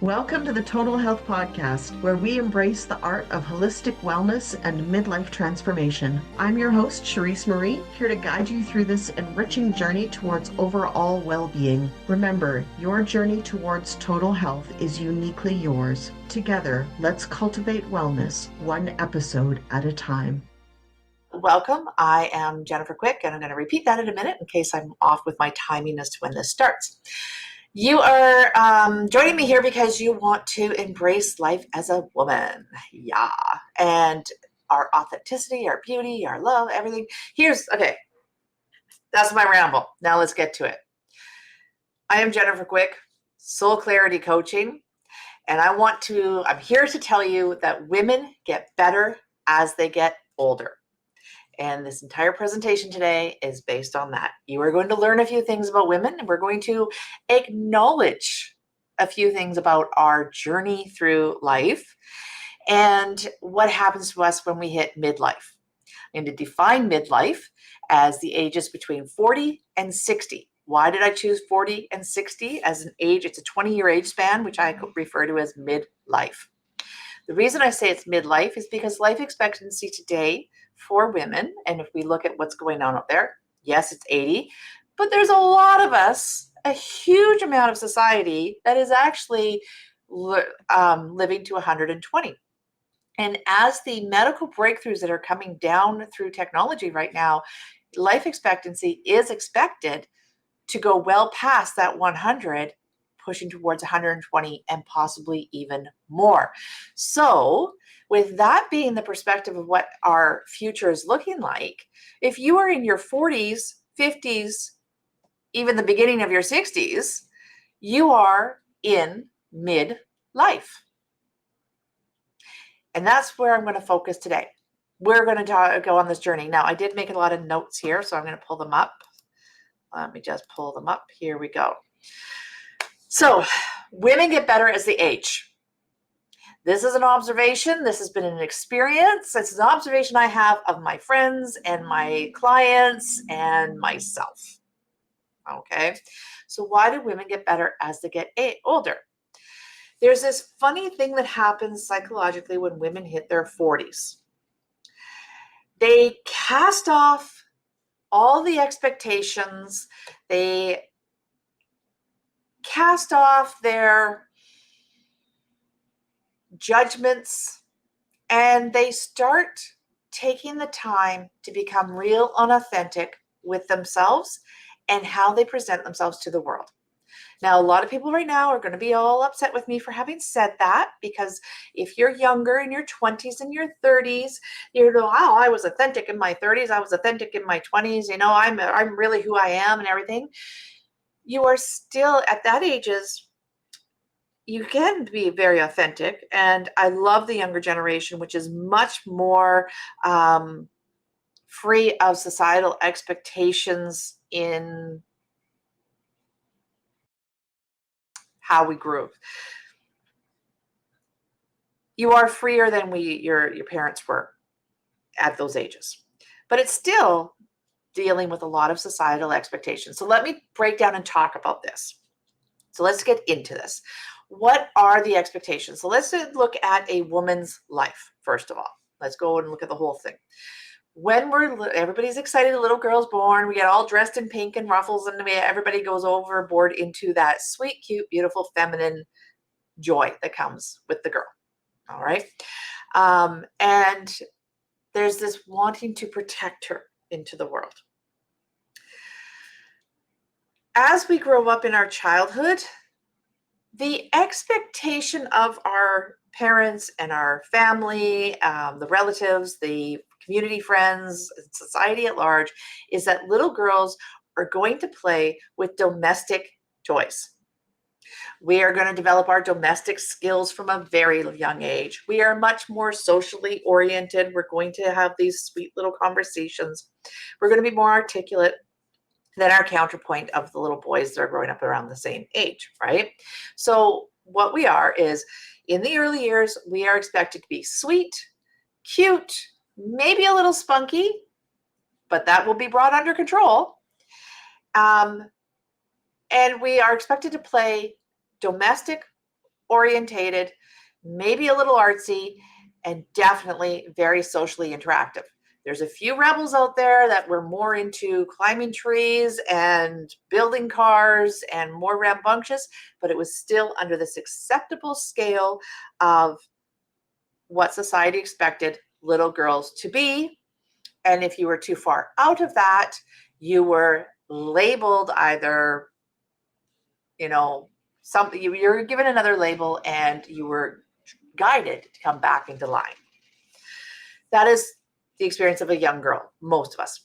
Welcome to the Total Health Podcast, where we embrace the art of holistic wellness and midlife transformation. I'm your host, Cherise Marie, here to guide you through this enriching journey towards overall well-being. Remember, your journey towards total health is uniquely yours. Together, let's cultivate wellness, one episode at a time. Welcome. I am Jennifer Quick, and I'm going to repeat that in a minute in case I'm off with my timing as to when this starts. You are joining me here because you want to embrace life as a woman. Yeah. And our authenticity, our beauty, our love, everything. Okay, that's my ramble. Now let's get to it. I am Jennifer Quick, Soul Clarity Coaching, and I'm here to tell you that women get better as they get older. And this entire presentation today is based on that. You are going to learn a few things about women, and we're going to acknowledge a few things about our journey through life and what happens to us when we hit midlife. I'm going to define midlife as the ages between 40 and 60. Why did I choose 40 and 60 as an age? It's a 20-year age span, which I refer to as midlife. The reason I say it's midlife is because life expectancy today for women, and if we look at what's going on out there, yes, it's 80, but there's a lot of us, a huge amount of society that is actually living to 120. And as the medical breakthroughs that are coming down through technology right now, life expectancy is expected to go well past that 100, pushing towards 120 and possibly even more. So with that being the perspective of what our future is looking like, if you are in your 40s, 50s, even the beginning of your 60s, you are in midlife. And that's where I'm going to focus today. We're going to go on this journey. Now, I did make a lot of notes here, so I'm going to pull them up. Let me just pull them up. Here we go. So, women get better as they age. This is an observation. This has been an experience. This is an observation I have of my friends and my clients and myself. Okay. So why do women get better as they get older? There's this funny thing that happens psychologically when women hit their 40s. They cast off all the expectations. They cast off their judgments, and they start taking the time to become real and authentic with themselves and how they present themselves to the world. Now, a lot of people right now are going to be all upset with me for having said that, because if you're younger, in your 20s and your 30s, you're wow, I was authentic in my 30s, I was authentic in my 20s, I'm really who I am and everything. You are still at that ages. You can be very authentic, and I love the younger generation, which is much more free of societal expectations in how we grew. You are freer than your parents were at those ages, but it's still dealing with a lot of societal expectations. So let me break down and talk about this. So let's get into this. What are the expectations? So let's look at a woman's life, first of all. Let's go and look at the whole thing. When everybody's excited, a little girl's born, we get all dressed in pink and ruffles, and everybody goes overboard into that sweet, cute, beautiful, feminine joy that comes with the girl. All right. And there's this wanting to protect her into the world. As we grow up in our childhood, the expectation of our parents and our family, the relatives, the community friends, society at large, is that little girls are going to play with domestic toys. We are going to develop our domestic skills from a very young age. We are much more socially oriented. We're going to have these sweet little conversations. We're going to be more articulate than our counterpoint of the little boys that are growing up around the same age, right? So what we are is, in the early years, we are expected to be sweet, cute, maybe a little spunky, but that will be brought under control. And we are expected to play domestic orientated, maybe a little artsy, and definitely very socially interactive. There's a few rebels out there that were more into climbing trees and building cars and more rambunctious, but it was still under this acceptable scale of what society expected little girls to be. And if you were too far out of that, you were labeled either, something, you're given another label and you were guided to come back into line. That is the experience of a young girl, most of us.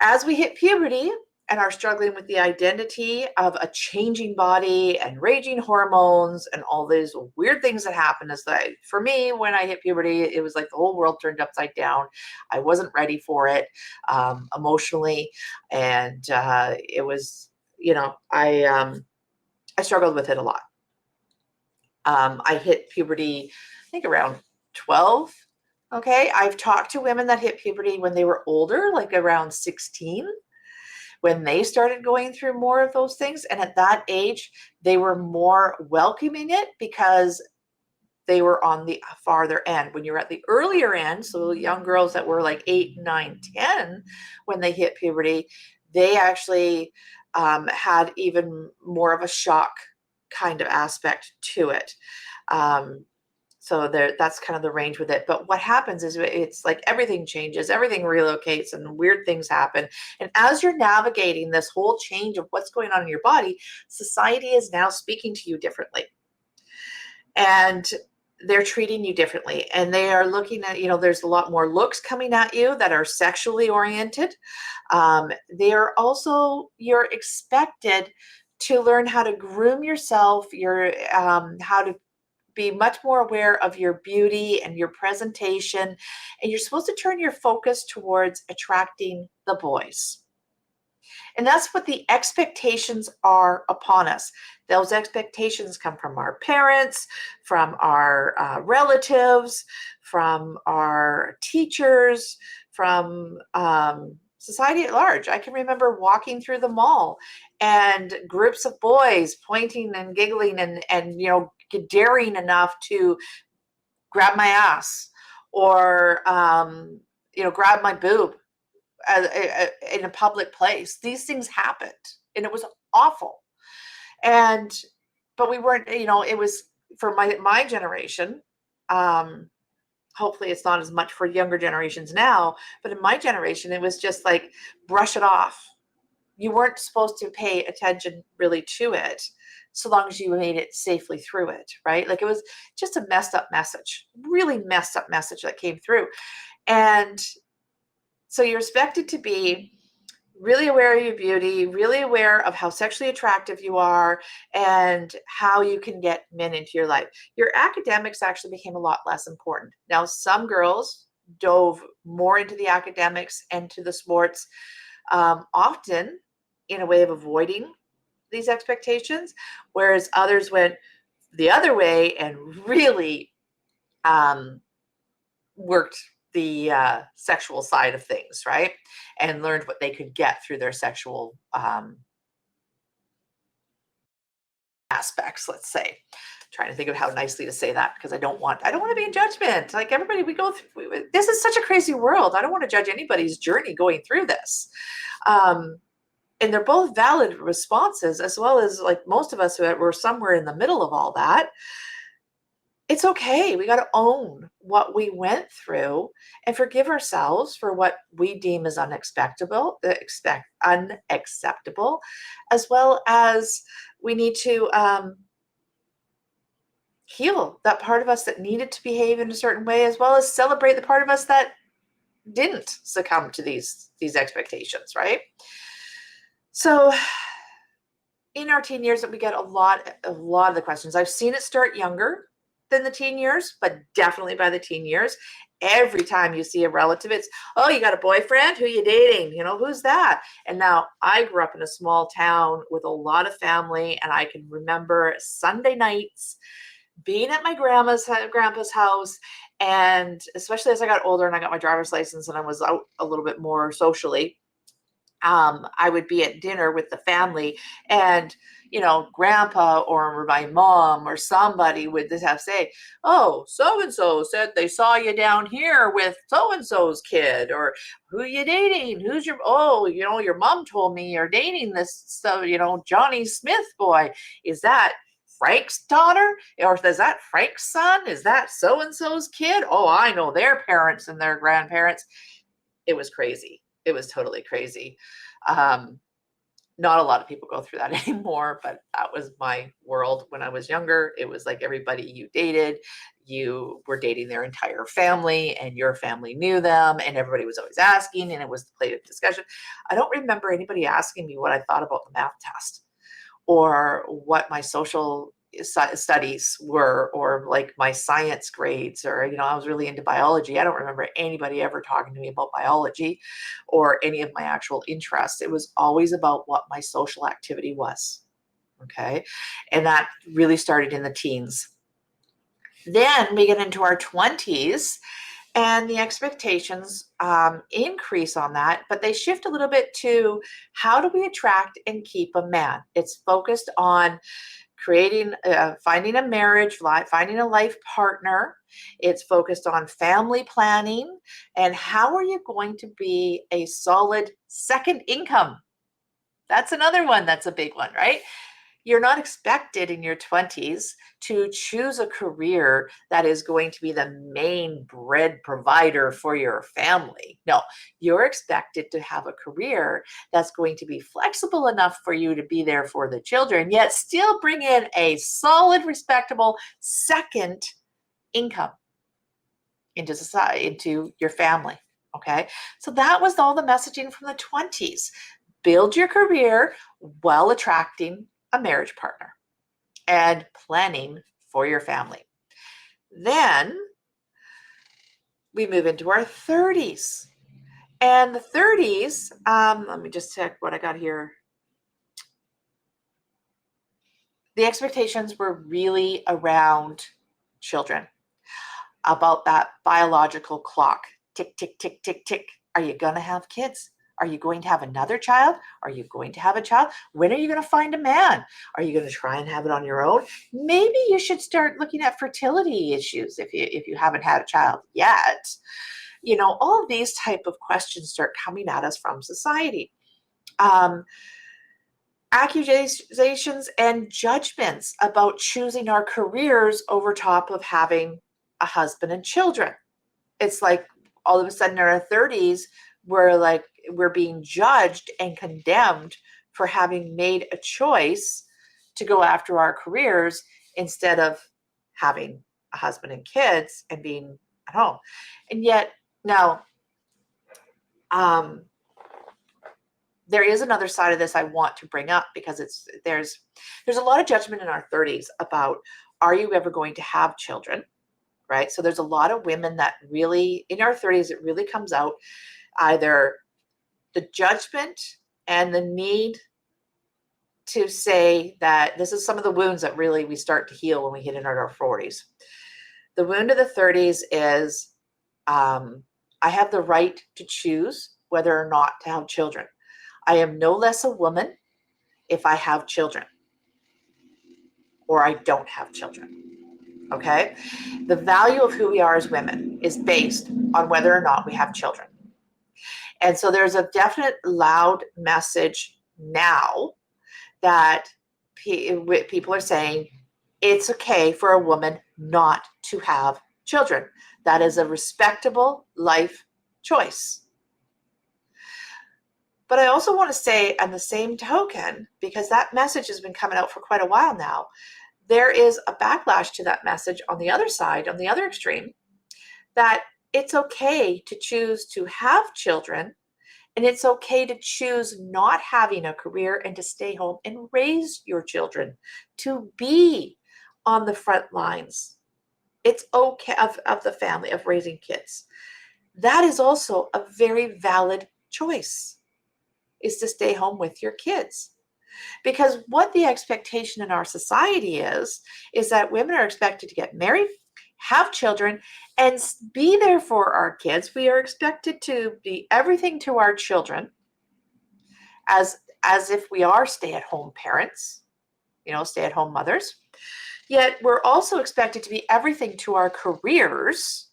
As we hit puberty and are struggling with the identity of a changing body and raging hormones and all these weird things that happen, is that for me, when I hit puberty, it was like the whole world turned upside down. I wasn't ready for it emotionally. And it was, I struggled with it a lot. I hit puberty, I think around 12. Okay. I've talked to women that hit puberty when they were older, like around 16, when they started going through more of those things. And at that age, they were more welcoming it because they were on the farther end. When you're at the earlier end, so young girls that were like 8, 9, 10, when they hit puberty, they actually had even more of a shock kind of aspect to it. So that's kind of the range with it. But what happens is it's like everything changes, everything relocates, and weird things happen. And as you're navigating this whole change of what's going on in your body, society is now speaking to you differently. And they're treating you differently. And they are looking at, there's a lot more looks coming at you that are sexually oriented. You're expected to learn how to groom yourself, how to be much more aware of your beauty and your presentation. And you're supposed to turn your focus towards attracting the boys. And that's what the expectations are upon us. Those expectations come from our parents, from our relatives, from our teachers, from society at large. I can remember walking through the mall and groups of boys pointing and giggling and daring enough to grab my ass or grab my boob in a public place. These things happened, and it was awful. But we weren't, it was for my generation. Hopefully it's not as much for younger generations now, but in my generation, it was just like, brush it off. You weren't supposed to pay attention really to it, so long as you made it safely through it, right? Like, it was just a messed up message, really messed up message that came through. And so you're expected to be really aware of your beauty, really aware of how sexually attractive you are, and how you can get men into your life. Your academics actually became a lot less important. Now, some girls dove more into the academics and to the sports, often in a way of avoiding these expectations, whereas others went the other way and really worked the sexual side of things, right? And learned what they could get through their sexual aspects, let's say. I'm trying to think of how nicely to say that, because I don't want to be in judgment. Like, everybody, this is such a crazy world. I don't want to judge anybody's journey going through this. And they're both valid responses, as well as, like, most of us who were somewhere in the middle of all that. It's okay. We got to own what we went through and forgive ourselves for what we deem as unacceptable, as well as we need to heal that part of us that needed to behave in a certain way, as well as celebrate the part of us that didn't succumb to these expectations, right? So in our teen years, we get a lot of the questions. I've seen it start younger than the teen years, but definitely by the teen years. Every time you see a relative, it's, oh, you got a boyfriend? Who you dating? Who's that? And now, I grew up in a small town with a lot of family, and I can remember Sunday nights being at my grandpa's house. And especially as I got older and I got my driver's license and I was out a little bit more socially, I would be at dinner with the family, and grandpa or my mom or somebody would just have say, oh, so-and-so said they saw you down here with so-and-so's kid, or who are you dating? Your mom told me you're dating this, Johnny Smith boy. Is that Frank's daughter? Or is that Frank's son? Is that so-and-so's kid? Oh, I know their parents and their grandparents. It was crazy. It was totally crazy. Not a lot of people go through that anymore, but that was my world when I was younger. It was like everybody you dated, you were dating their entire family, and your family knew them, and everybody was always asking, and it was the plate of discussion. I don't remember anybody asking me what I thought about the math test, or what my social studies were, or like my science grades, or I was really into biology. I don't remember anybody ever talking to me about biology or any of my actual interests. It was always about what my social activity was. Okay. And that really started in the teens. Then we get into our 20s, and the expectations increase on that, but they shift a little bit to how do we attract and keep a man? It's focused on finding a marriage, finding a life partner. It's focused on family planning, and how are you going to be a solid second income? That's another one that's a big one, right? You're not expected in your 20s to choose a career that is going to be the main bread provider for your family. No, you're expected to have a career that's going to be flexible enough for you to be there for the children, yet still bring in a solid, respectable second income into society, into your family. Okay. So that was all the messaging from the 20s. Build your career while attracting a marriage partner and planning for your family. Then we move into our 30s. And the 30s, let me just check what I got here. The expectations were really around children, about that biological clock. Tick, tick, tick, tick, tick. Are you going to have kids? Are you going to have another child? Are you going to have a child? When are you going to find a man? Are you going to try and have it on your own? Maybe you should start looking at fertility issues if you haven't had a child yet. All of these type of questions start coming at us from society. Accusations and judgments about choosing our careers over top of having a husband and children. It's like all of a sudden in our 30s, we're being judged and condemned for having made a choice to go after our careers instead of having a husband and kids and being at home. And yet now, there is another side of this I want to bring up, because there's a lot of judgment in our 30s about, are you ever going to have children, right? So there's a lot of women that really, in our 30s, it really comes out, either the judgment and the need to say that this is some of the wounds that really we start to heal when we hit into our 40s. The wound of the 30s is, I have the right to choose whether or not to have children. I am no less a woman if I have children or I don't have children. Okay? The value of who we are as women is based on whether or not we have children. And so there's a definite loud message now that people are saying it's okay for a woman not to have children. That is a respectable life choice. But I also want to say, on the same token, because that message has been coming out for quite a while now, there is a backlash to that message on the other side, on the other extreme, that it's okay to choose to have children, and it's okay to choose not having a career and to stay home and raise your children, to be on the front lines. It's okay of the family, of raising kids. That is also a very valid choice, is to stay home with your kids. Because what the expectation in our society is that women are expected to get married, have children, and be there for our kids. We are expected to be everything to our children as if we are stay-at-home parents. stay-at-home mothers. Yet we're also expected to be everything to our careers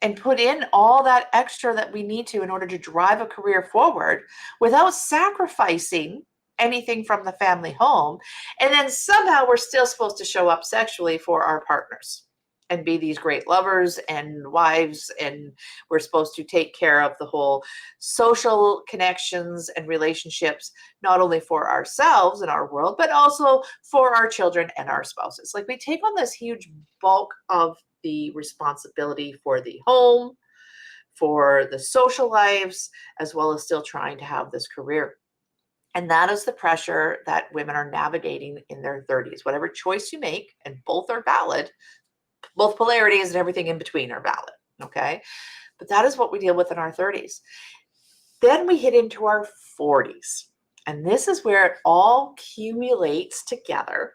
and put in all that extra that we need to in order to drive a career forward without sacrificing anything from the family home. And then somehow we're still supposed to show up sexually for our partners and be these great lovers and wives, and we're supposed to take care of the whole social connections and relationships, not only for ourselves and our world, but also for our children and our spouses. Like, we take on this huge bulk of the responsibility for the home, for the social lives, as well as still trying to have this career. And that is the pressure that women are navigating in their 30s. Whatever choice you make, and both are valid, both polarities and everything in between are valid, okay? But that is what we deal with in our 30s. Then we hit into our 40s. And this is where it all accumulates together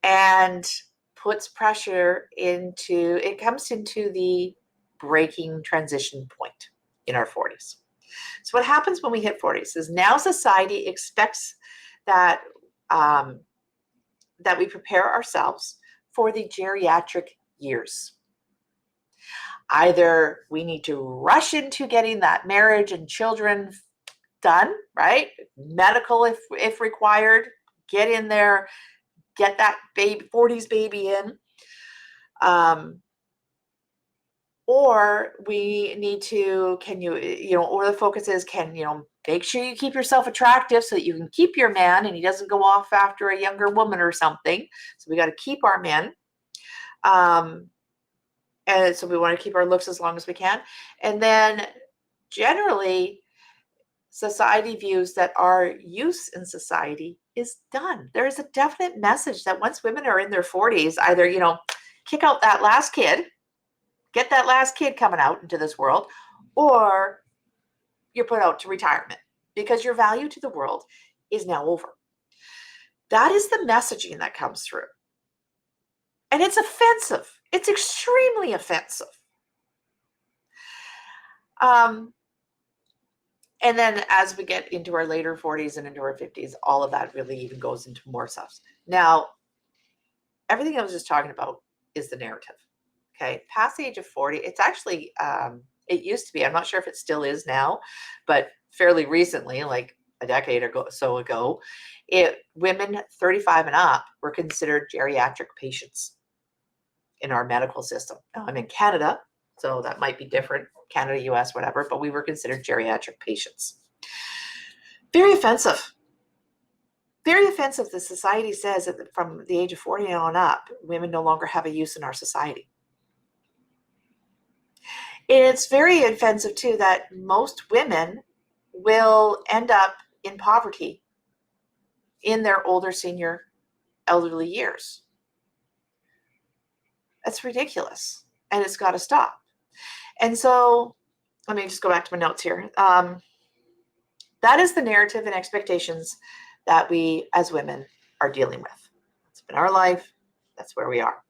and puts pressure into, it comes into the breaking transition point in our 40s. So what happens when we hit 40s is now society expects that that we prepare ourselves for the geriatric years. Either we need to rush into getting that marriage and children done, right? Medical if required, get in there, get that baby 40s baby in. Or we need to, or the focus is, make sure you keep yourself attractive so that you can keep your man and he doesn't go off after a younger woman or something. So we got to keep our men. And so we want to keep our looks as long as we can. And then generally, society views that our use in society is done. There is a definite message that once women are in their 40s, either, kick out that last kid, get that last kid coming out into this world, or you're put out to retirement because your value to the world is now over. That is the messaging that comes through. And it's offensive. It's extremely offensive. And then as we get into our later 40s and into our 50s, all of that really even goes into more stuff. Now, everything I was just talking about is the narrative. Okay, past the age of 40, it's actually, it used to be, I'm not sure if it still is now, but fairly recently, like a decade or so ago, women 35 and up were considered geriatric patients in our medical system. Now, I'm in Canada, so that might be different, Canada, US, whatever, but we were considered geriatric patients. Very offensive. Very offensive that society says that from the age of 40 on up, women no longer have a use in our society. It's very offensive, too, that most women will end up in poverty in their older senior elderly years. That's ridiculous, and it's got to stop. And so let me just go back to my notes here. That is the narrative and expectations that we as women are dealing with. It's been our life. That's where we are.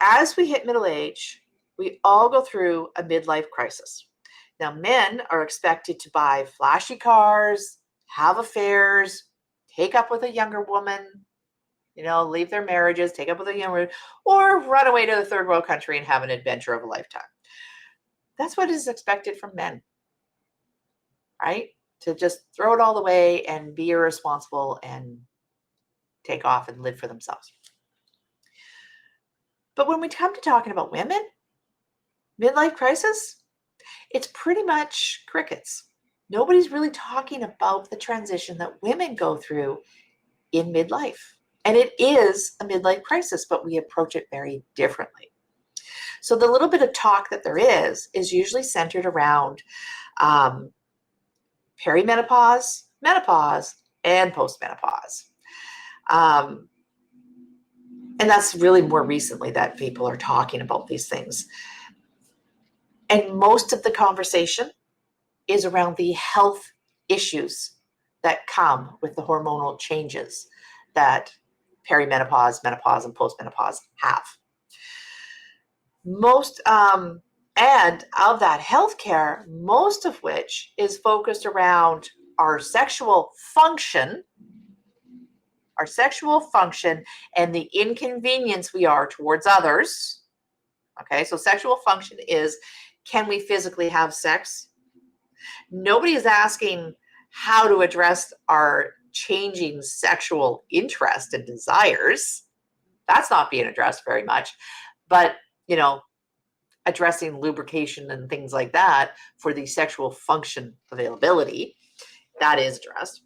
As we hit middle age, we all go through a midlife crisis. Now, men are expected to buy flashy cars, have affairs, take up with a younger woman, leave their marriages, take up with a younger, or run away to the third world country and have an adventure of a lifetime. That's what is expected from men, right? To just throw it all away and be irresponsible and take off and live for themselves. But when we come to talking about women, midlife crisis, it's pretty much crickets. Nobody's really talking about the transition that women go through in midlife. And it is a midlife crisis, but we approach it very differently. So the little bit of talk that there is usually centered around perimenopause, menopause, and postmenopause. And that's really more recently that people are talking about these things. And most of the conversation is around the health issues that come with the hormonal changes that perimenopause, menopause, and postmenopause have. Most, and of that healthcare, most of which is focused around our sexual function and the inconvenience we are towards others. Okay, so sexual function is, can we physically have sex? Nobody is asking how to address our changing sexual interest and desires. That's not being addressed very much. But, addressing lubrication and things like that for the sexual function availability, that is addressed.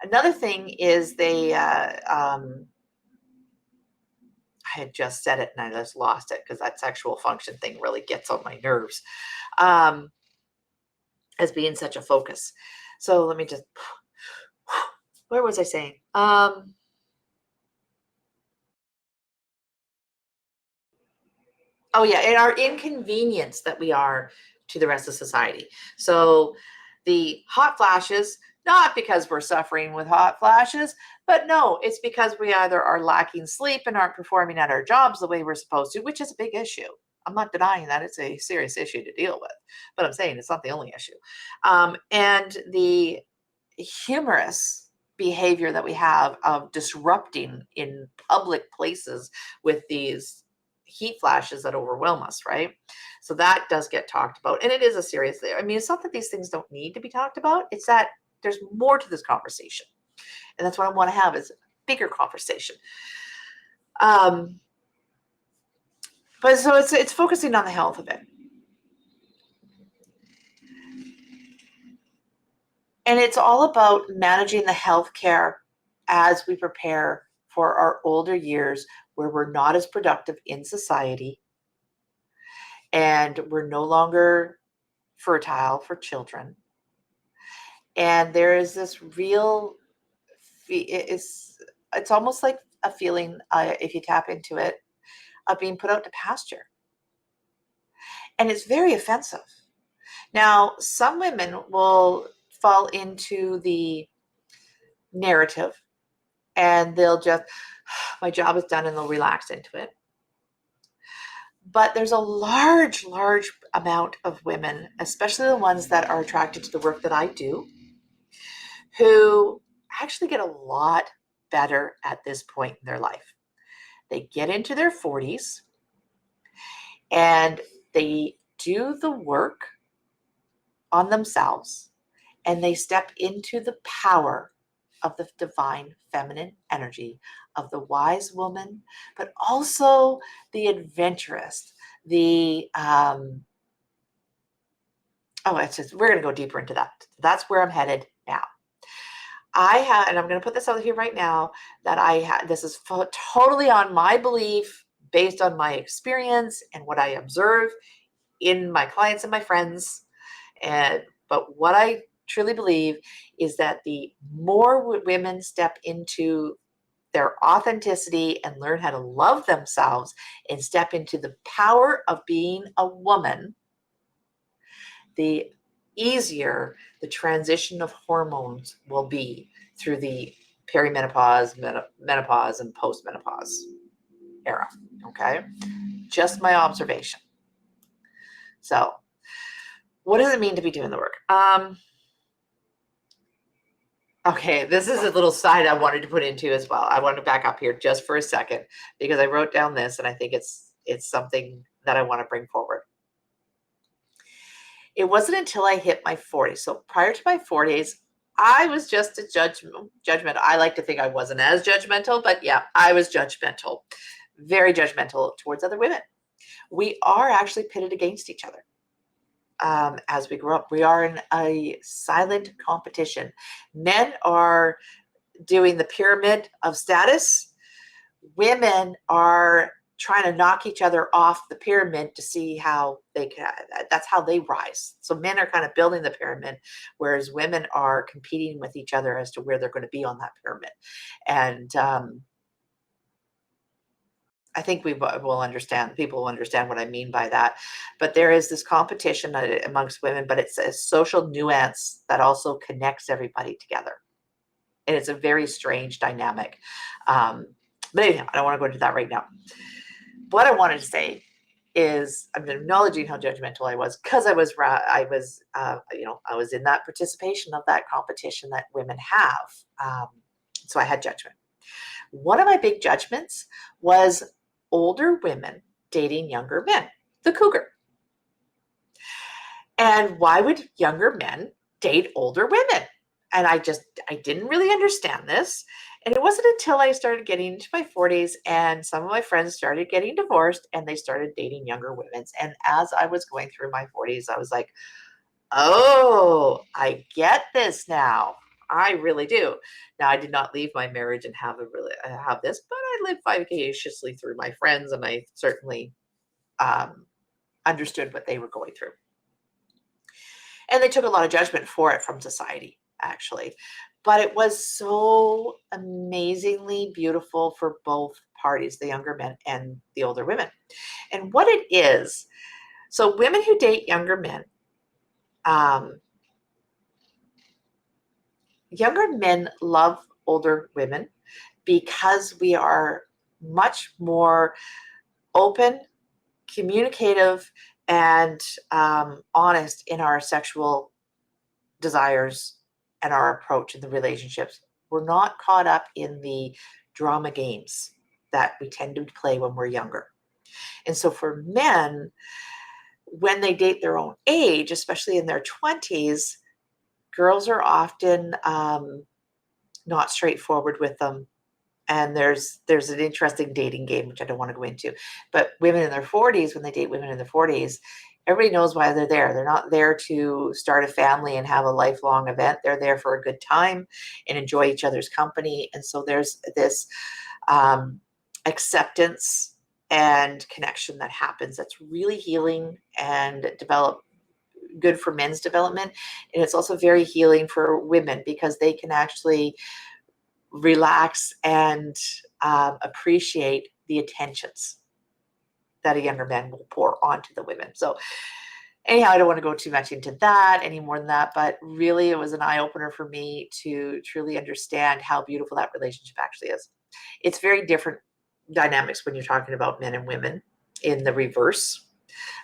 Another thing is I had just said it and I just lost it because that sexual function thing really gets on my nerves as being such a focus. So let me just, where was I saying? Oh yeah, and our inconvenience that we are to the rest of society. So the hot flashes, not because we're suffering with hot flashes, but no, it's because we either are lacking sleep and aren't performing at our jobs the way we're supposed to, which is a big issue. I'm not denying that it's a serious issue to deal with, but I'm saying it's not the only issue. And the humorous behavior that we have of disrupting in public places with these heat flashes that overwhelm us, right? So that does get talked about. And it is a serious thing. I mean, it's not that these things don't need to be talked about. It's that there's more to this conversation. And that's what I want to have is a bigger conversation. But so it's focusing on the health of it. And it's all about managing the healthcare as we prepare for our older years where we're not as productive in society and we're no longer fertile for children. And there is this real, it's almost like a feeling, if you tap into it, of being put out to pasture. And it's very offensive. Now, some women will fall into the narrative and they'll just, my job is done, and they'll relax into it. But there's a large amount of women, especially the ones that are attracted to the work that I do, who actually get a lot better at this point in their life. They get into their 40s and they do the work on themselves and they step into the power of the divine feminine energy of the wise woman, but also the adventurous, the we're going to go deeper into that. That's where I'm headed now. And I'm going to put this out here right now, that this is totally on my belief, based on my experience and what I observe in my clients and my friends. But what I truly believe is that the more women step into their authenticity and learn how to love themselves and step into the power of being a woman, the easier the transition of hormones will be through the perimenopause, menopause, and postmenopause era. Okay, just my observation. So, what does it mean to be doing the work? Okay, this is a little side I wanted to put into as well. I want to back up here just for a second because I wrote down this and I think it's something that I want to bring forward. It wasn't until I hit my 40s. So prior to my 40s, I was just a judgmental. I like to think I wasn't as judgmental, but yeah, I was judgmental, very judgmental towards other women. We are actually pitted against each other. As we grow up, we are in a silent competition. Men are doing the pyramid of status. Women are trying to knock each other off the pyramid to see how they can, that's how they rise. So men are kind of building the pyramid, whereas women are competing with each other as to where they're going to be on that pyramid. And I think people will understand what I mean by that. But there is this competition amongst women, but it's a social nuance that also connects everybody together. And it's a very strange dynamic. But anyhow, I don't want to go into that right now. What I wanted to say is I'm acknowledging how judgmental I was, because I was I was in that participation of that competition that women have. So I had judgment. One of my big judgments was older women dating younger men, the cougar. And why would younger men date older women? And I didn't really understand this. And it wasn't until I started getting into my 40s and some of my friends started getting divorced and they started dating younger women. And as I was going through my 40s, I was like, oh, I get this now. I really do. Now, I did not leave my marriage and have this, but I lived vivaciously through my friends, and I certainly understood what they were going through. And they took a lot of judgment for it from society, actually. But it was so amazingly beautiful for both parties, the younger men and the older women. And what it is, so women who date younger men, younger men love older women because we are much more open, communicative, and honest in our sexual desires and our approach in the relationships. We're not caught up in the drama games that we tend to play when we're younger. And so for men, when they date their own age, especially in their 20s, girls are often not straightforward with them. And there's an interesting dating game, which I don't want to go into. But women in their 40s, when they date women in their 40s, everybody knows why they're there. They're not there to start a family and have a lifelong event. They're there for a good time and enjoy each other's company. And so there's this acceptance and connection that happens that's really healing and good for men's development. And it's also very healing for women because they can actually relax and appreciate the attentions that a younger man will pour onto the women. So anyhow, I don't want to go too much into that any more than that, but really it was an eye-opener for me to truly understand how beautiful that relationship actually is. It's very different dynamics when you're talking about men and women in the reverse,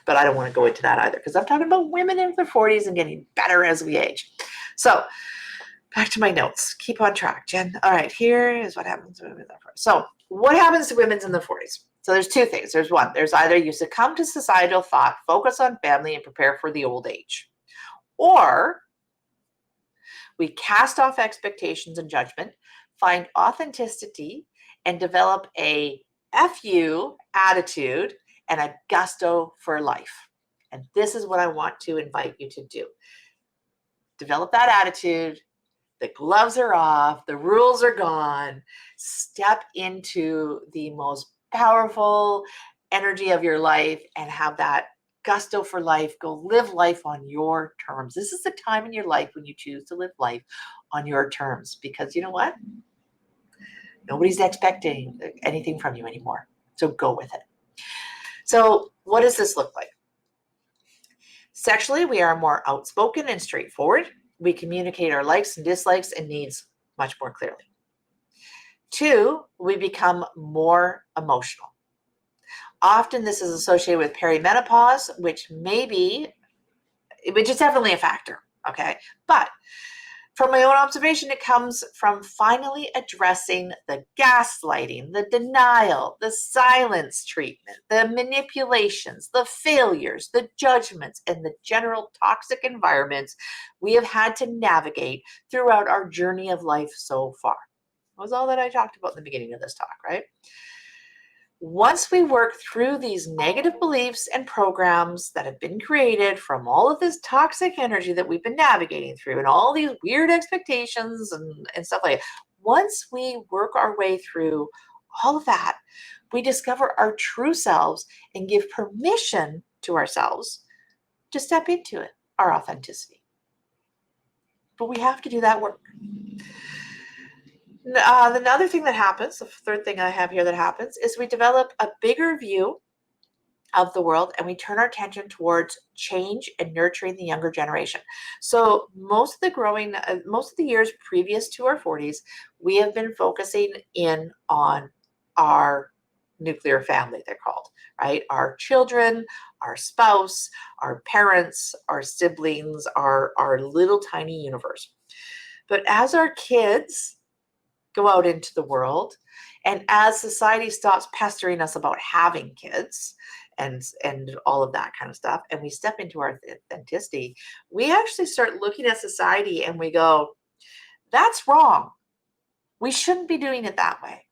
but I don't want to go into that either because I'm talking about women in their 40s and getting better as we age. So back to my notes. Keep on track, Jen. All right, here is what happens to women in their 40s. So what happens to women in the 40s? So there's two things. There's one. There's either you succumb to societal thought, focus on family, and prepare for the old age. Or we cast off expectations and judgment, find authenticity, and develop a FU attitude and a gusto for life. And this is what I want to invite you to do. Develop that attitude. The gloves are off. The rules are gone. Step into the most powerful energy of your life and have that gusto for life. Go live life on your terms. This is the time in your life when you choose to live life on your terms because you know what? Nobody's expecting anything from you anymore. So go with it. So what does this look like? Sexually, we are more outspoken and straightforward. We communicate our likes and dislikes and needs much more clearly. 2, we become more emotional. Often this is associated with perimenopause, which is definitely a factor, okay? But from my own observation, it comes from finally addressing the gaslighting, the denial, the silence treatment, the manipulations, the failures, the judgments, and the general toxic environments we have had to navigate throughout our journey of life so far. That was all that I talked about in the beginning of this talk, right? Once we work through these negative beliefs and programs that have been created from all of this toxic energy that we've been navigating through and all these weird expectations and stuff like that, once we work our way through all of that, we discover our true selves and give permission to ourselves to step into it, our authenticity. But we have to do that work. Another thing that happens, the third thing I have here that happens, is we develop a bigger view of the world and we turn our attention towards change and nurturing the younger generation. So most of the years previous to our 40s, we have been focusing in on our nuclear family, they're called, right? Our children, our spouse, our parents, our siblings, our little tiny universe. But as our kids go out into the world, and as society stops pestering us about having kids and all of that kind of stuff, and we step into our authenticity, we actually start looking at society and we go, that's wrong. We shouldn't be doing it that way.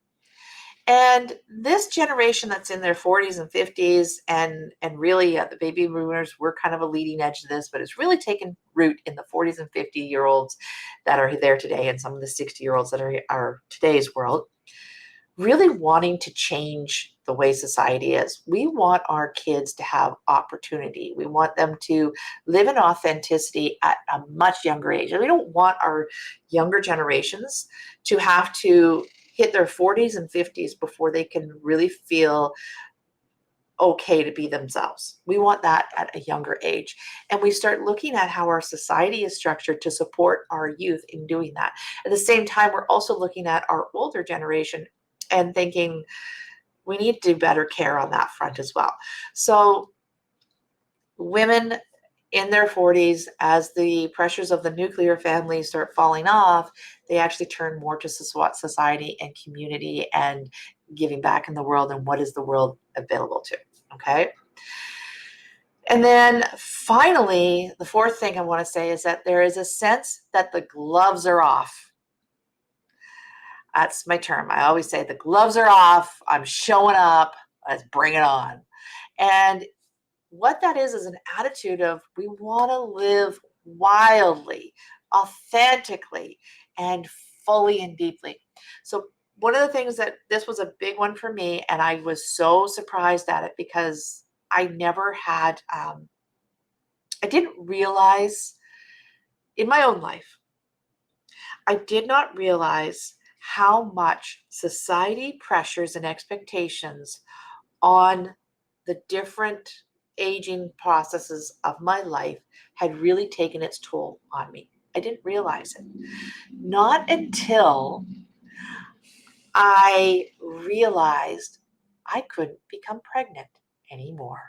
And this generation that's in their 40s and 50s, and really the baby boomers, we're kind of a leading edge to this, but it's really taken root in the 40s and 50-year-olds that are there today, and some of the 60-year-olds that are today's world, really wanting to change the way society is. We want our kids to have opportunity. We want them to live in authenticity at a much younger age. And we don't want our younger generations to have to hit their 40s and 50s before they can really feel okay to be themselves. We want that at a younger age. And we start looking at how our society is structured to support our youth in doing that. At the same time, we're also looking at our older generation and thinking we need to do better care on that front as well. So women in their 40s, as the pressures of the nuclear family start falling off, they actually turn more to society and community and giving back in the world, and what is the world available to, okay? And then finally, the fourth thing I want to say is that there is a sense that the gloves are off. That's my term. I always say the gloves are off. I'm showing up. Let's bring it on. And what that is an attitude of we want to live wildly, authentically, and fully and deeply. So one of the things that this was a big one for me, and I was so surprised at it because I never had, I didn't realize in my own life, I did not realize how much society pressures and expectations on the different aging processes of my life had really taken its toll on me. I didn't realize it. Not until I realized I couldn't become pregnant anymore.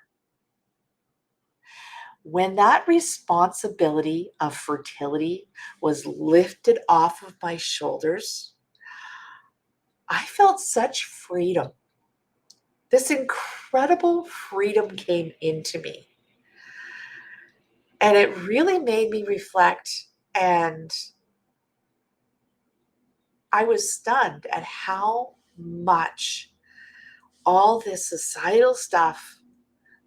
When that responsibility of fertility was lifted off of my shoulders, I felt such freedom. This incredible freedom came into me. And it really made me reflect, and I was stunned at how much all this societal stuff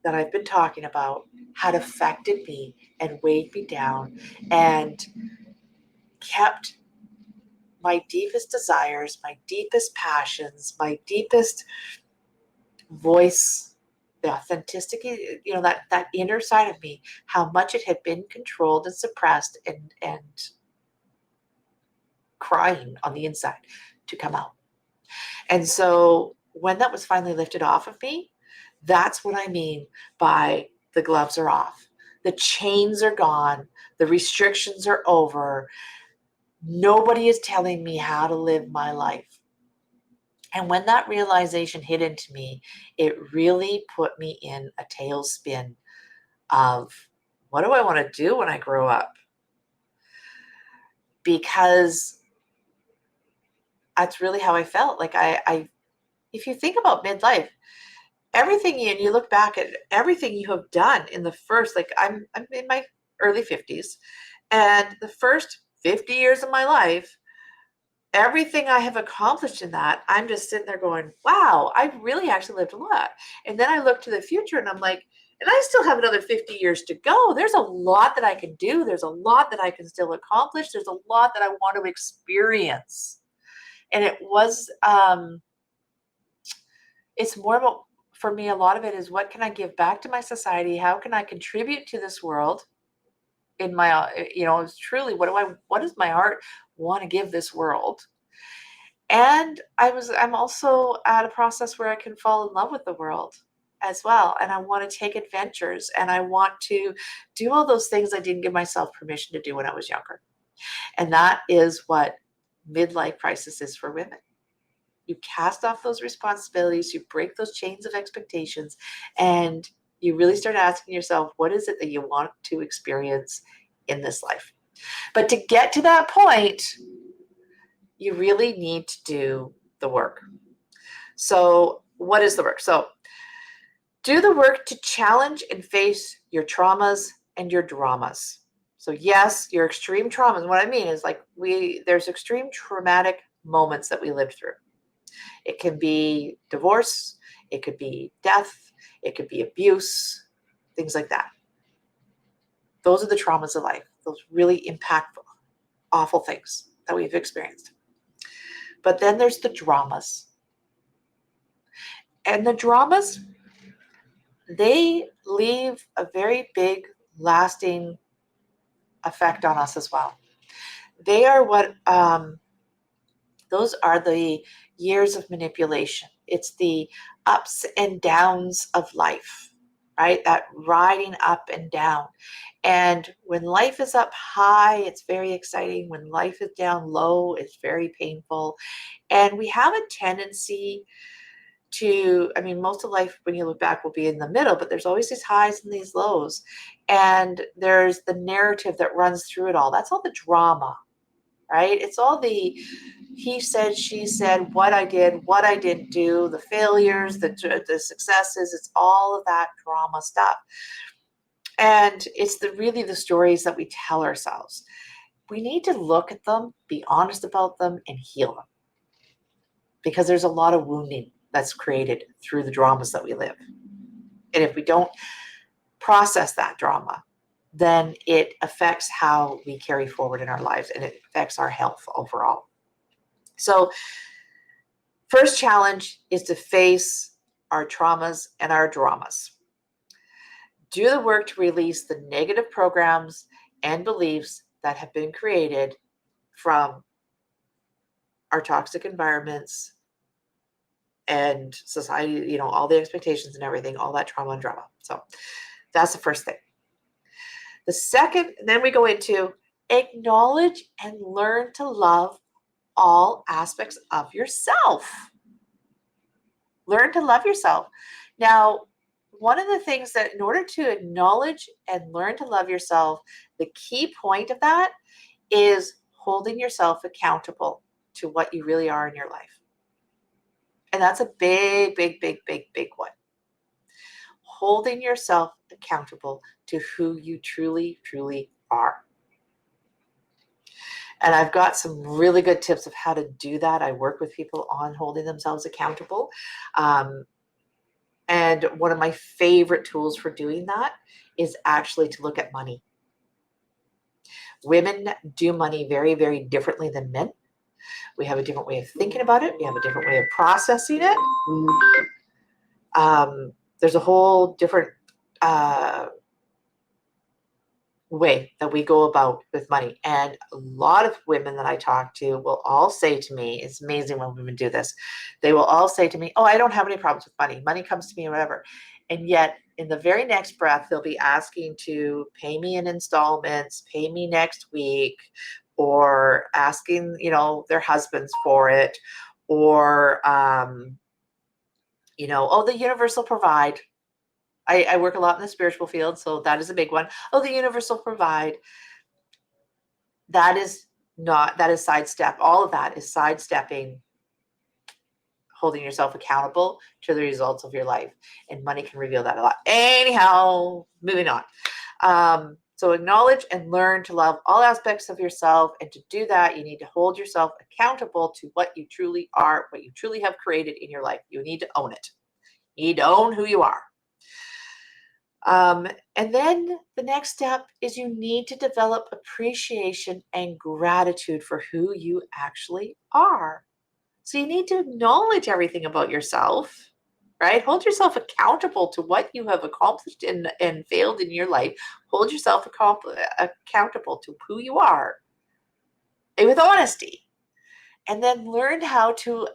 that I've been talking about had affected me and weighed me down and kept my deepest desires, my deepest passions, my deepest voice, the authenticity, that inner side of me, how much it had been controlled and suppressed and crying on the inside to come out. And so when that was finally lifted off of me, that's what I mean by the gloves are off. The chains are gone. The restrictions are over. Nobody is telling me how to live my life. And when that realization hit into me, it really put me in a tailspin of what do I want to do when I grow up? Because that's really how I felt. Like if you think about midlife, everything and you look back at everything you have done in the first, like I'm in my early 50s, and the first 50 years of my life, everything I have accomplished in that, I'm just sitting there going, wow, I really actually lived a lot. And then I look to the future and I'm like, and I still have another 50 years to go. There's a lot that I can do. There's a lot that I can still accomplish. There's a lot that I want to experience. And it was, it's more about, for me, a lot of it is what can I give back to my society? How can I contribute to this world in my, it's truly, what does my heart want to give this world? And I'm also at a process where I can fall in love with the world as well. And I want to take adventures and I want to do all those things I didn't give myself permission to do when I was younger. And that is what midlife crisis is for women. You cast off those responsibilities, you break those chains of expectations, and you really start asking yourself, what is it that you want to experience in this life? But to get to that point, you really need to do the work. So, what is the work? So, do the work to challenge and face your traumas and your dramas. So, yes, your extreme traumas. What I mean is like there's extreme traumatic moments that we live through. It can be divorce, it could be death, it could be abuse, things like that. Those are the traumas of life, those really impactful, awful things that we've experienced. But then there's the dramas. And the dramas, they leave a very big, lasting effect on us as well. They are those are the years of manipulation. It's the ups and downs of life, right? That riding up and down. And when life is up high, it's very exciting. When life is down low, it's very painful. And we have a tendency most of life, when you look back, will be in the middle, but there's always these highs and these lows. And there's the narrative that runs through it all. That's all the drama, right? It's all the he said, she said, what I did, what I didn't do, the failures, the successes. It's all of that drama stuff. And it's really the stories that we tell ourselves. We need to look at them, be honest about them, and heal them. Because there's a lot of wounding that's created through the dramas that we live. And if we don't process that drama, then it affects how we carry forward in our lives, and it affects our health overall. So, first challenge is to face our traumas and our dramas. Do the work to release the negative programs and beliefs that have been created from our toxic environments and society, all the expectations and everything, all that trauma and drama. So that's the first thing. The second, then we go into acknowledge and learn to love all aspects of yourself. Learn to love yourself. Now, one of the things that in order to acknowledge and learn to love yourself, the key point of that is holding yourself accountable to what you really are in your life. And that's a big, big, big, big, big one. Holding yourself accountable to who you truly, truly are. And I've got some really good tips of how to do that. I work with people on holding themselves accountable. And one of my favorite tools for doing that is actually to look at money. Women do money very, very differently than men. We have a different way of thinking about it. We have a different way of processing it. There's a whole different way that we go about with money. And a lot of women that I talk to will all say to me, it's amazing when women do this, they will all say to me, oh, I don't have any problems with money. Money comes to me or whatever. And yet in the very next breath, they'll be asking to pay me in installments, pay me next week, or asking, their husbands for it, or, oh, the universe will provide. I work a lot in the spiritual field, so that is a big one. Oh, the universe will provide. That is sidestep. All of that is sidestepping holding yourself accountable to the results of your life. And money can reveal that a lot. Anyhow, moving on. So acknowledge and learn to love all aspects of yourself. And to do that, you need to hold yourself accountable to what you truly are, what you truly have created in your life. You need to own it. You need to own who you are. And then the next step is you need to develop appreciation and gratitude for who you actually are. So you need to acknowledge everything about yourself, right? Hold yourself accountable to what you have accomplished and failed in your life. Hold yourself accountable to who you are, and with honesty. And then learn how to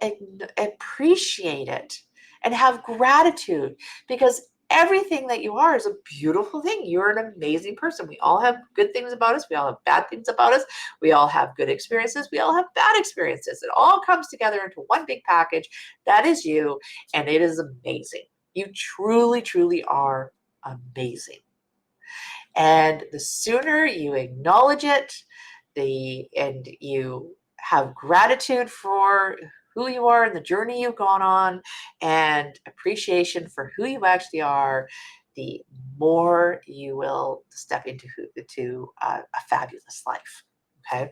appreciate it and have gratitude, because Everything that you are is a beautiful thing. You're an amazing person. We all have good things about us. We all have bad things about us. We all have good experiences. We all have bad experiences. It all comes together into one big package. That is you, and it is amazing. You truly, truly are amazing. And the sooner you acknowledge it, and you have gratitude for who you are and the journey you've gone on, and appreciation for who you actually are, the more you will step into a fabulous life. Okay.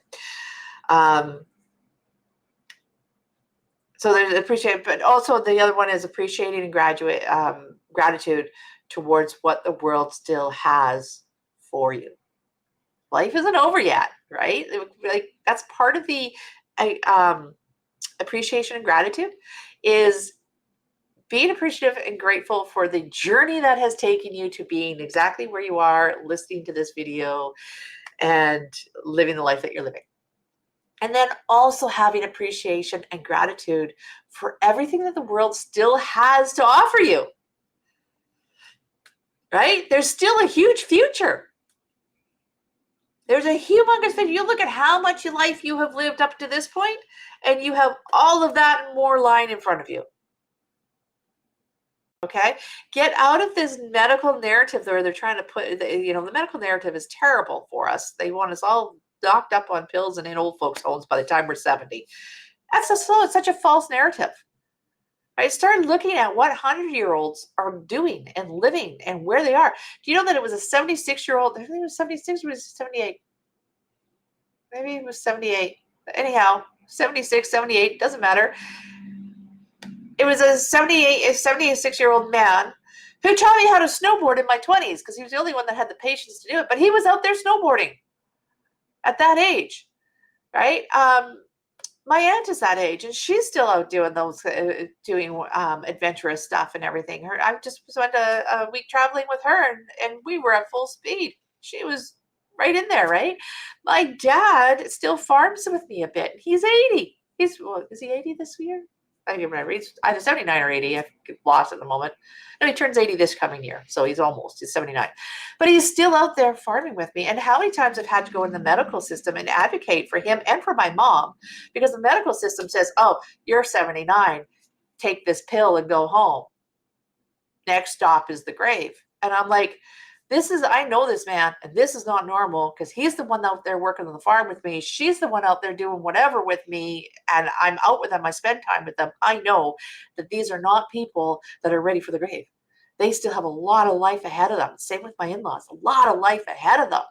Um, so there's appreciate, but also the other one is appreciating and gratitude towards what the world still has for you. Life isn't over yet, right? Like that's part of the um, appreciation and gratitude is being appreciative and grateful for the journey that has taken you to being exactly where you are, listening to this video and living the life that you're living. And then also having appreciation and gratitude for everything that the world still has to offer you, right? There's still a huge future. There's a humongous thing. You look at how much life you have lived up to this point, and you have all of that and more lying in front of you. Okay? Get out of this medical narrative where they're trying to put, the medical narrative is terrible for us. They want us all docked up on pills and in old folks' homes by the time we're 70. It's such a false narrative. Right? Start looking at what 100-year-olds are doing and living and where they are. Do you know that it was a 76-year-old? I think it was 76 or was it 78? Maybe it was 78. Anyhow, 76, 78, doesn't matter. It was a 76-year-old man who taught me how to snowboard in my 20s because he was the only one that had the patience to do it. But he was out there snowboarding at that age, right? My aunt is that age, and she's still out doing adventurous stuff and everything. I just spent a week traveling with her, and we were at full speed. She was right in there, right? My dad still farms with me a bit. He's 80. Is he 80 this year? I can't remember. He's either 79 or 80. I get lost at the moment. No, he turns 80 this coming year, so he's 79. But he's still out there farming with me. And how many times I've had to go in the medical system and advocate for him and for my mom, because the medical system says, oh, you're 79, take this pill and go home. Next stop is the grave. And I'm like, I know this man, and this is not normal because he's the one out there working on the farm with me. She's the one out there doing whatever with me, and I'm out with them. I spend time with them. I know that these are not people that are ready for the grave. They still have a lot of life ahead of them. Same with my in-laws, a lot of life ahead of them.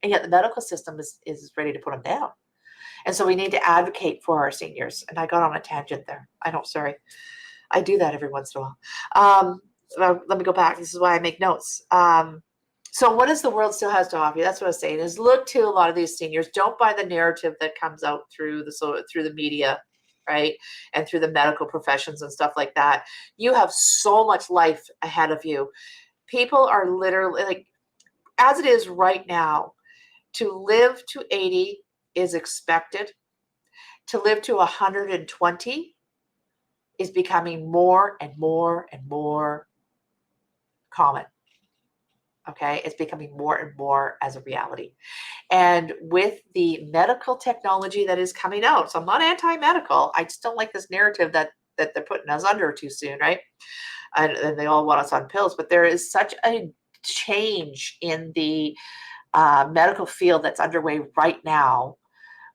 And yet the medical system is ready to put them down. And so we need to advocate for our seniors. And I got on a tangent there. Sorry. I do that every once in a while. Let me go back. This is why I make notes. So what does the world still has to offer you? That's what I was saying is look to a lot of these seniors. Don't buy the narrative that comes out through the media, right? And through the medical professions and stuff like that. You have so much life ahead of you. People are literally like, as it is right now, to live to 80 is expected. To live to 120 is becoming more and more and more common. Okay, it's becoming more and more as a reality. And with the medical technology that is coming out, so I'm not anti-medical, I just don't like this narrative that they're putting us under too soon, right? And they all want us on pills, but there is such a change in the medical field that's underway right now,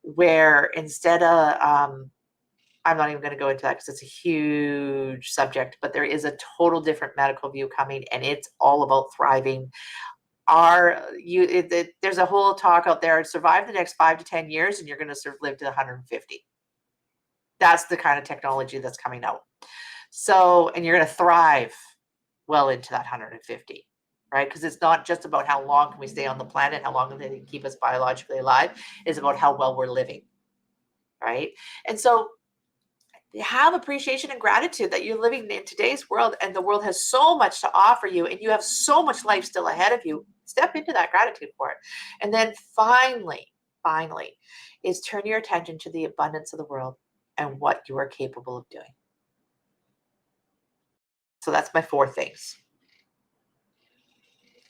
where instead of I'm not even going to go into that because it's a huge subject, but there is a total different medical view coming, and it's all about thriving. There's a whole talk out there, survive the next 5 to 10 years and you're going to live to 150. That's the kind of technology that's coming out. So, and you're going to thrive well into that 150, right? Because it's not just about how long can we stay on the planet, how long can they keep us biologically alive. It's about how well we're living, right? And so have appreciation and gratitude that you're living in today's world, and the world has so much to offer you, and you have so much life still ahead of you. Step into that gratitude for it. And then finally, is turn your attention to the abundance of the world and what you are capable of doing. So that's my 4 things.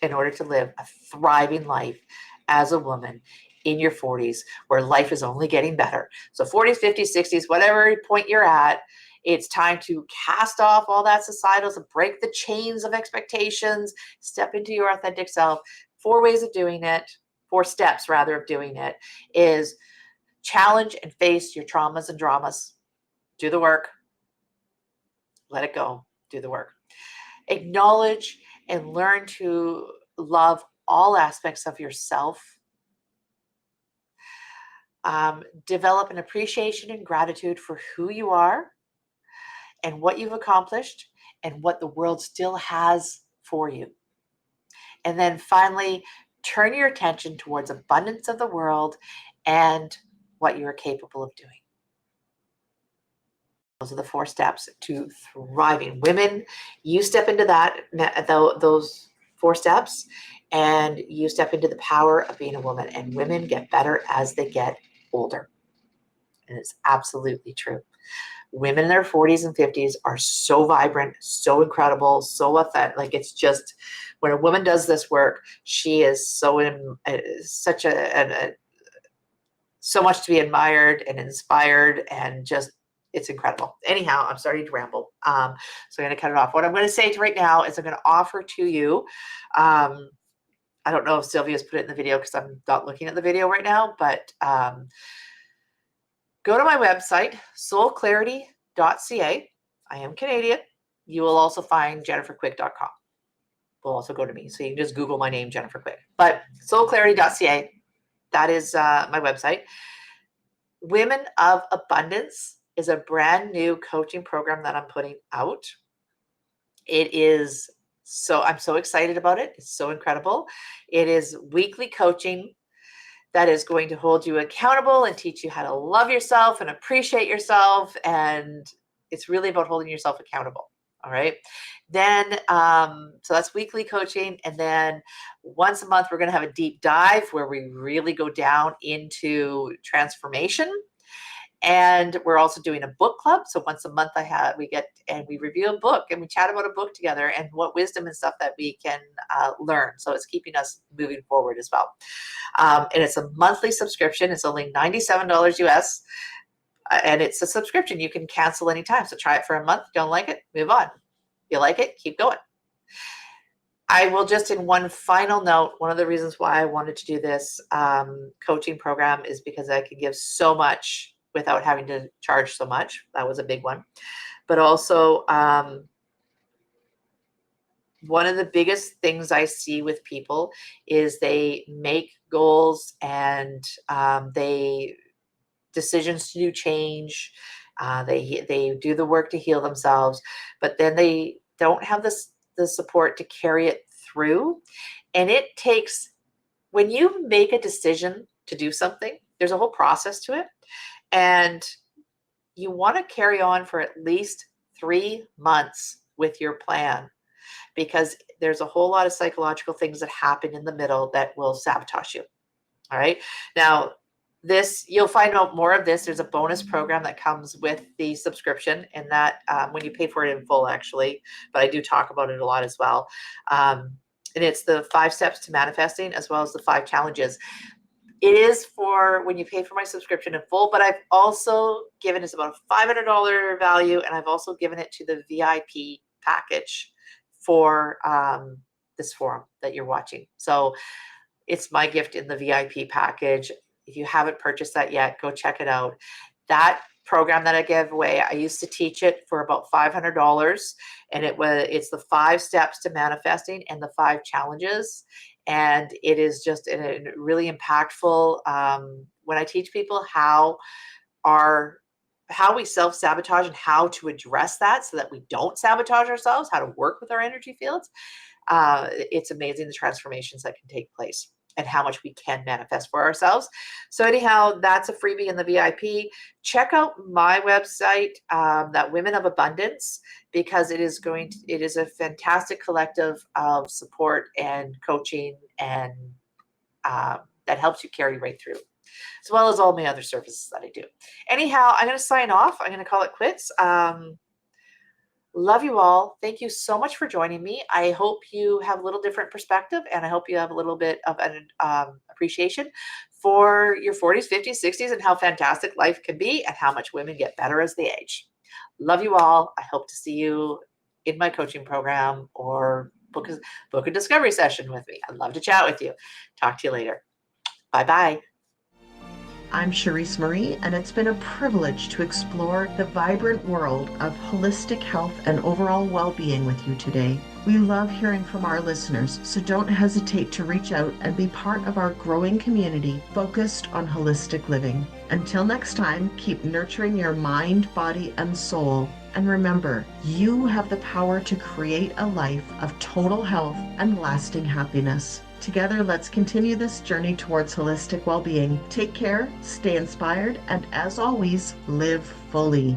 in order to live a thriving life as a woman in your 40s, where life is only getting better. So 40s, 50s, 60s, whatever point you're at, it's time to cast off all that societal, to break the chains of expectations, step into your authentic self. 4 steps rather of doing it is challenge and face your traumas and dramas. Do the work. Let it go. Do the work. Acknowledge and learn to love all aspects of yourself. Develop an appreciation and gratitude for who you are and what you've accomplished and what the world still has for you. And then finally, turn your attention towards abundance of the world and what you are capable of doing. Those are the 4 steps to thriving. Women, you step into those 4 steps, and you step into the power of being a woman. And women get better as they get older. And it's absolutely true. Women in their 40s and 50s are so vibrant, so incredible, so authentic. Like, it's just, when a woman does this work, she is so much to be admired and inspired, and just, it's incredible. Anyhow, I'm starting to ramble. So I'm going to cut it off. What I'm going to say right now is I'm going to offer to you, I don't know if Sylvia's put it in the video because I'm not looking at the video right now, but go to my website, soulclarity.ca. I am Canadian. You will also find jenniferquick.com. Will also go to me. So you can just Google my name, Jennifer Quick. But soulclarity.ca, that is my website. Women of Abundance is a brand new coaching program that I'm putting out. It is I'm so excited about it. It's so incredible. It is weekly coaching that is going to hold you accountable and teach you how to love yourself and appreciate yourself. And it's really about holding yourself accountable. All right. Then, so that's weekly coaching. And then once a month, we're going to have a deep dive where we really go down into transformation. And we're also doing a book club. So once a month we review a book and we chat about a book together and what wisdom and stuff that we can learn. So it's keeping us moving forward as well. And it's a monthly subscription. It's only $97 US. And it's a subscription. You can cancel anytime. So try it for a month. Don't like it, move on. You like it, keep going. I will just, in one final note, one of the reasons why I wanted to do this coaching program is because I can give so much without having to charge so much. That was a big one. But also, one of the biggest things I see with people is they make goals and decisions to do change. They do the work to heal themselves, but then they don't have the support to carry it through. And it takes, when you make a decision to do something, there's a whole process to it. And you want to carry on for at least 3 months with your plan, because there's a whole lot of psychological things that happen in the middle that will sabotage you. All right. Now, you'll find out more of this. There's a bonus program that comes with the subscription, and that when you pay for it in full, actually, but I do talk about it a lot as well. And it's the 5 steps to manifesting, as well as the 5 challenges. It is for when you pay for my subscription in full, but I've also given it's about a $500 value, and I've also given it to the VIP package for this forum that you're watching. So it's my gift in the VIP package. If you haven't purchased that yet, go check it out. That program that I gave away, I used to teach it for about $500, and it's the 5 steps to manifesting and the 5 challenges. And it is just a really impactful, when I teach people how we self-sabotage and how to address that so that we don't sabotage ourselves, how to work with our energy fields. It's amazing the transformations that can take place and how much we can manifest for ourselves. So anyhow, that's a freebie in the VIP. Check out my website, that Women of Abundance, because it is a fantastic collective of support and coaching, and that helps you carry right through, as well as all my other services that I do. Anyhow, I'm going to sign off. I'm going to call it quits. Love you all. Thank you so much for joining me. I hope you have a little different perspective, and I hope you have a little bit of an appreciation for your 40s, 50s, 60s, and how fantastic life can be and how much women get better as they age. Love you all. I hope to see you in my coaching program or book a discovery session with me. I'd love to chat with you. Talk to you later. Bye-bye. I'm Cherise Marie, and it's been a privilege to explore the vibrant world of holistic health and overall well-being with you today. We love hearing from our listeners, so don't hesitate to reach out and be part of our growing community focused on holistic living. Until next time, keep nurturing your mind, body, and soul. And remember, you have the power to create a life of total health and lasting happiness. Together, let's continue this journey towards holistic well-being. Take care, stay inspired, and as always, live fully.